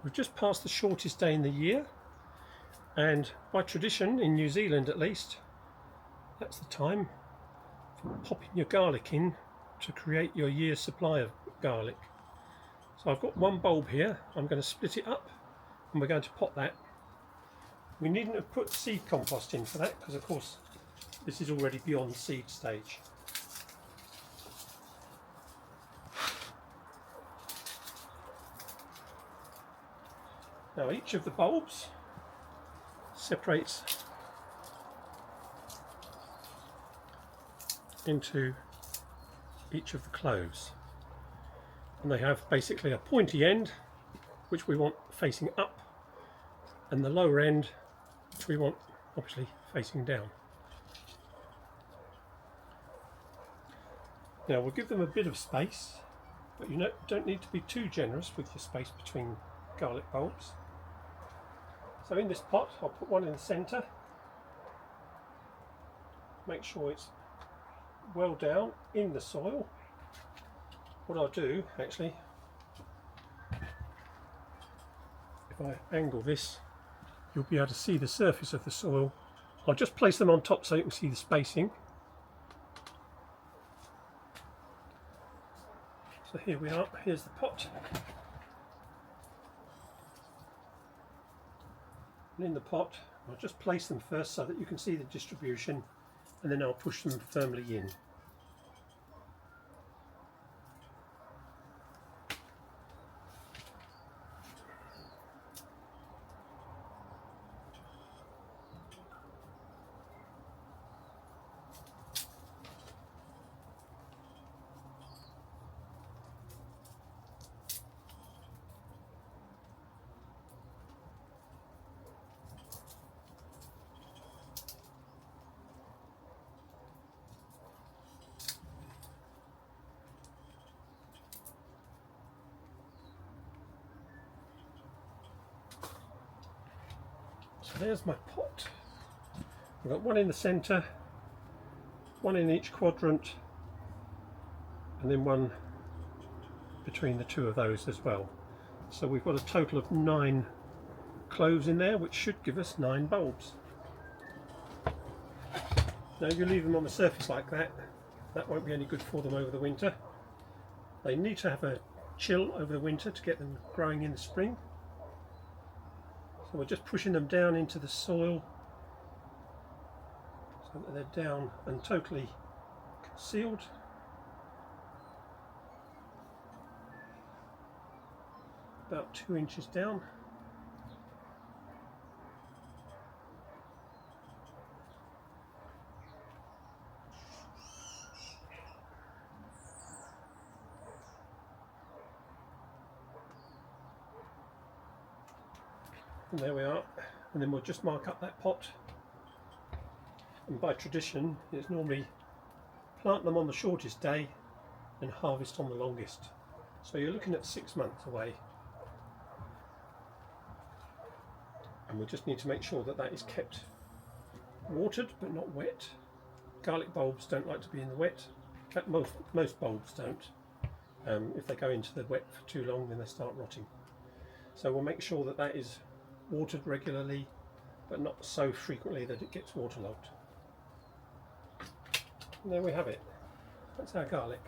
We've just passed the shortest day in the year, and by tradition, in New Zealand at least, that's the time for popping your garlic in to create your year's supply of garlic. So I've got one bulb here. I'm going to split it up and we're going to pot that. We needn't have put seed compost in for that because of course this is already beyond seed stage. Now each of the bulbs separates into each of the cloves, and they have basically a pointy end which we want facing up and the lower end which we want obviously facing down. Now we'll give them a bit of space, but you don't need to be too generous with your space between garlic bulbs. So in this pot I'll put one in the centre, make sure it's well down in the soil. What I'll do actually, if I angle this, you'll be able to see the surface of the soil. I'll just place them on top so you can see the spacing. So here we are, here's the pot. And in the pot, I'll just place them first so that you can see the distribution, and then I'll push them firmly in. So there's my pot. I've got one in the centre, one in each quadrant, and then one between the two of those as well. So we've got a total of 9 cloves in there, which should give us 9 bulbs. Now you leave them on the surface like that, that won't be any good for them over the winter. They need to have a chill over the winter to get them growing in the spring. So we're just pushing them down into the soil so that they're down and totally concealed. About 2 inches down. And there we are, and then we'll just mark up that pot, and by tradition it's normally plant them on the shortest day and harvest on the longest, so you're looking at 6 months away. And we just need to make sure that that is kept watered but not wet. Garlic bulbs don't like to be in the wet. In fact, most bulbs don't. If they go into the wet for too long then they start rotting. So we'll make sure that that is watered regularly, but not so frequently that it gets waterlogged. And there we have it. That's our garlic.